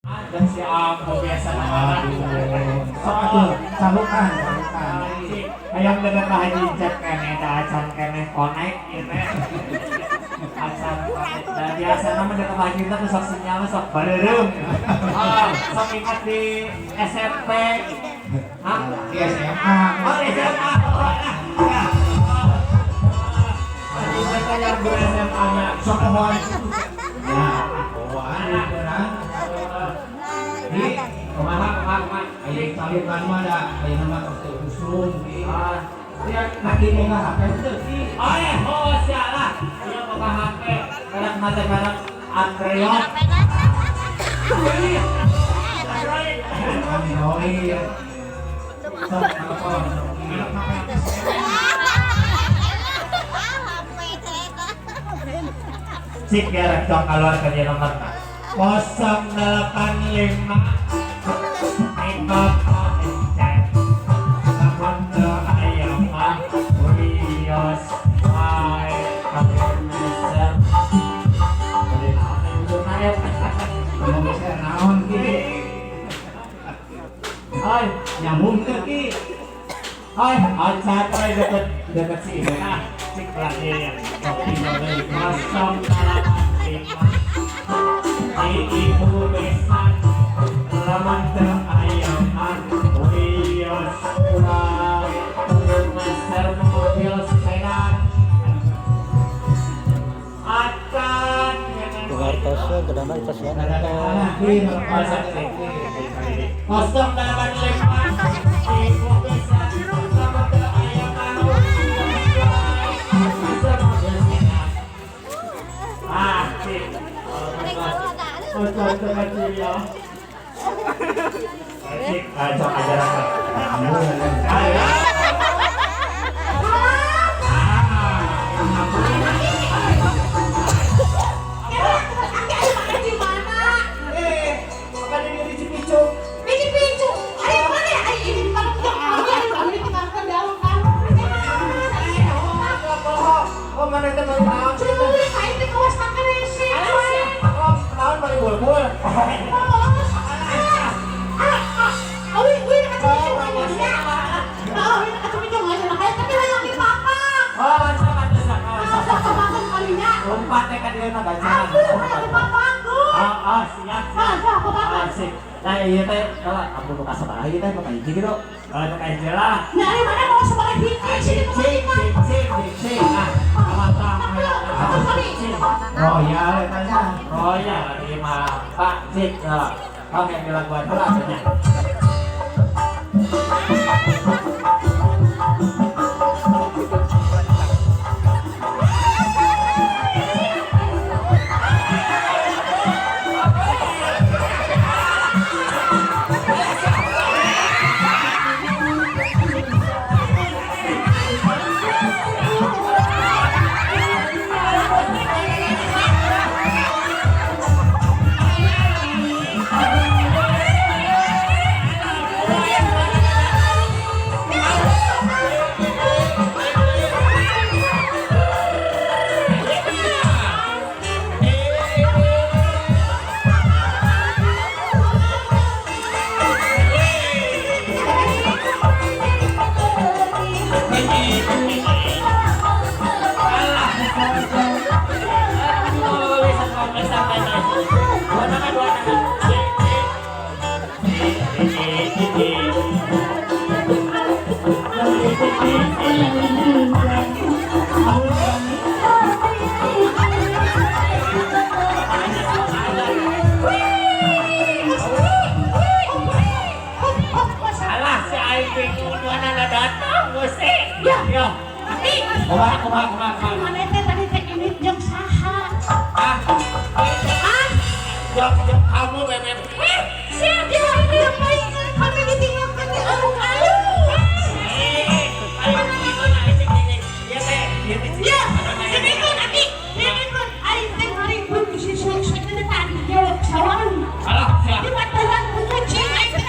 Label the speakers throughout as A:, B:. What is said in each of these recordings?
A: Dan si Ambo biasa nama.
B: Sok atuh salukan.
A: Hayang dengan haji cek kene acan kene konek gitu. Acan konek. Dan biasa nama dengan haji kita tuh sok sinyalnya sok bareng. Sok ingat di SMP. Hah?
B: Di SMA.
A: Oh SMA. Kita yang ber SMA-nya
B: Sok mohon. Ya, mohon itu nah. Di
A: kemana?
B: ayo salukan mah da, ayo nama teu usum di.
A: Dia
B: Laki boga HP teu ki.
A: oh sialah. Dia boga HP. Merek mata merek Android.
B: Android. Sok telepon.
A: Cik ya rektor keluar kerja nomor 085
B: Nyambung teu ki.
A: Acara dekat sini nah cik lagi ya kopi dari 085 di ibu besan laman ayaman wios pulang master mobil sedan akan
C: Tugartosnya gedana itu sih
A: kosong delapan lima ibu besan laman ayaman master mobil sedan cik Cocok kecil ya. Cik, cocok aja rasa. Nah iya teh, kalau aku buka sebelah ini teh pakai hiji gitu. Pakai hiji lah.
D: Dari mana mau sebelah hiji? Sini
A: Cik. Amatang.
B: Royal tanya.
A: Royal di mah Pak Cik. Kau yang bilang buat pelatihnya.
D: Mana teh tadi teh ini jam saha?
A: Jam kamu bebek.
D: Siap dia ini ngapain? Kami ditinggalkan di alung-alung. Ya, ini kan nanti, ini kan aing teh hari pun si tadi jawab sawan. Di bataran kucing aing teh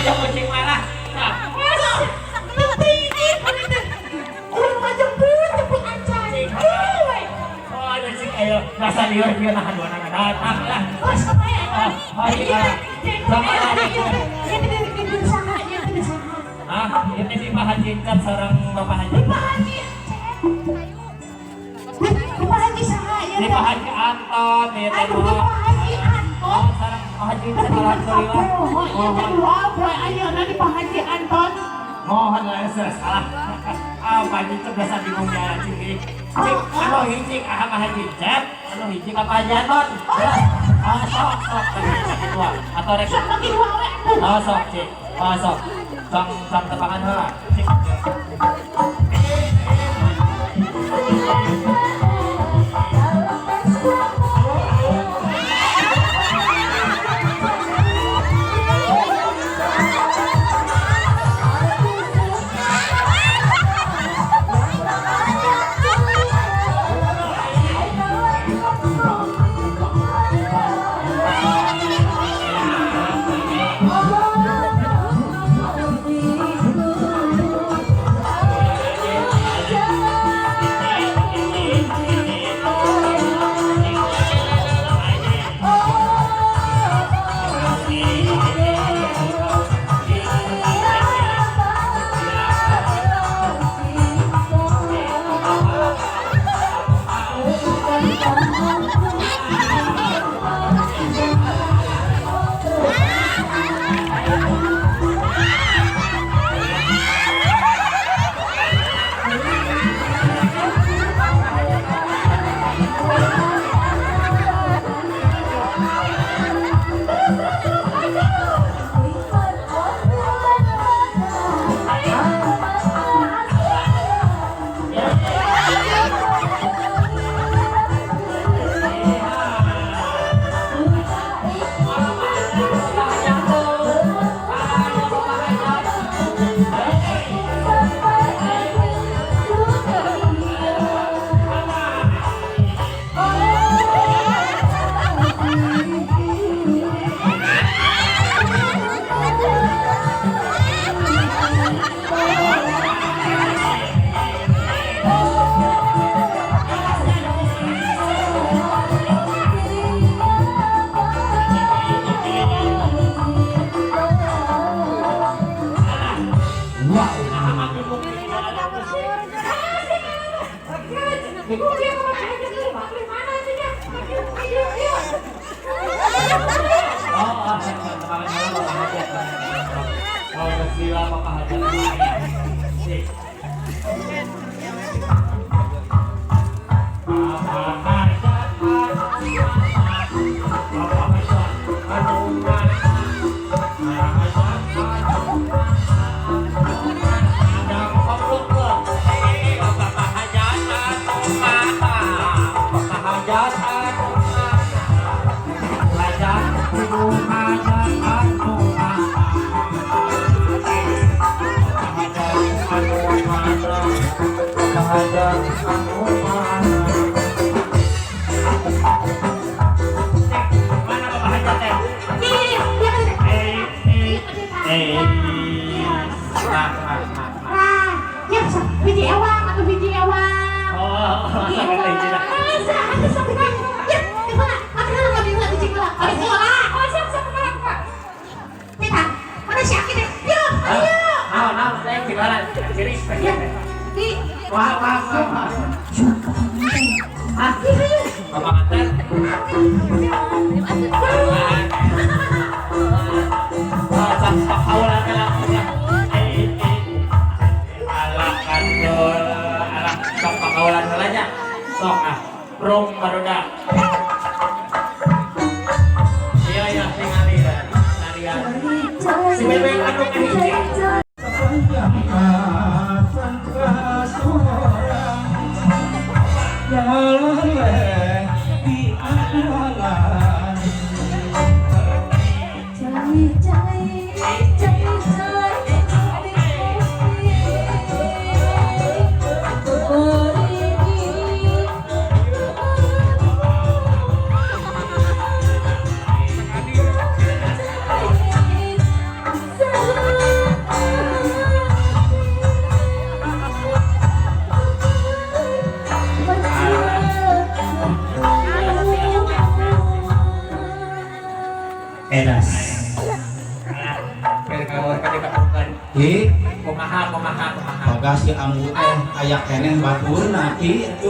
A: Kucing marah. ayo rasa liur dia nah dua nana datang lah.
D: Bos kebayang.
A: Sama aja.
D: Ya tidak usaha, ya tidak usaha.
A: Ah, ini si Pak Haji Incap seorang Bapak Haji.
D: Pak Haji. Pak Haji saha ya.
A: Ini Pak Haji Anton ya
D: Aduh,
A: teh.
D: Pak Haji Anton.
A: Seorang Pak Haji Incap alhamdulillah.
D: Oh, ya kedua boy ayo nanti Pak Haji Anton.
A: Mohon lah salah. Ah, Pak Haji Incap biasa bingungnya cing. Cing, anu hiji ah Pak Haji Incap, anu hiji ka Pak Haji Anton. Ah, sok kedua atau rek.
D: Sok bagi dua we.
A: Oh, sok cik. Oh, sok. Sang tepangan heula. Cik. kumaha.
B: Boga si Ambu teh aya keneh baturna ki itu.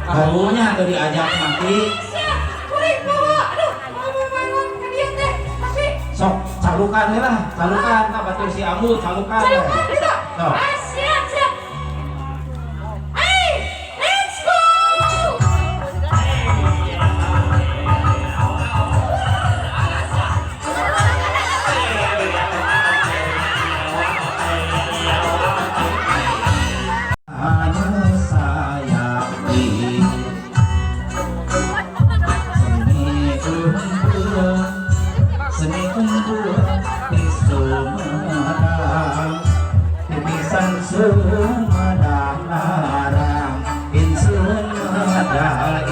B: Karunya teu diajak mati.
D: Siap, kuring bawa. Aduh, mau mainan ke dia teh. Tapi
B: Sok calukan we lah, calukan ka batur si Ambu, calukan.
D: calukan bisa.
B: Sok.
D: Siap. Hey, let's go.
B: Anu sayapi seni kumpul di Sumedang titisan Sumedang larang insun madangan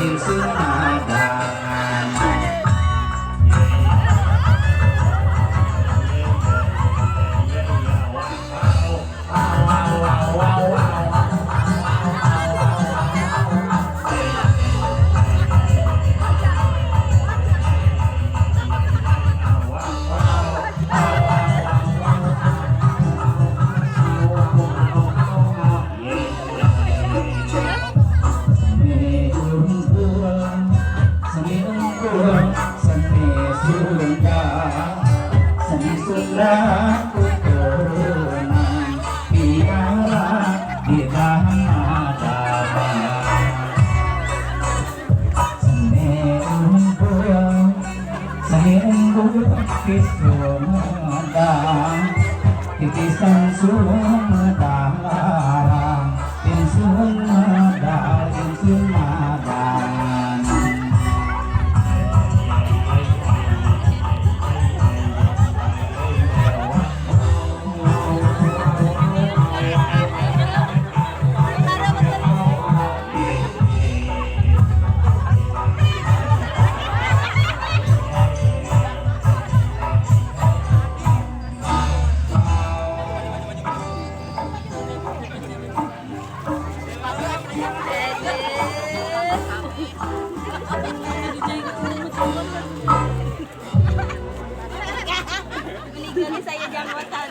B: seni Sunda keturunan piara di Ramadhan seni unggul di Sumedang titisan Sumedang larang insun madangan
E: Meninggalnya saya janggotan.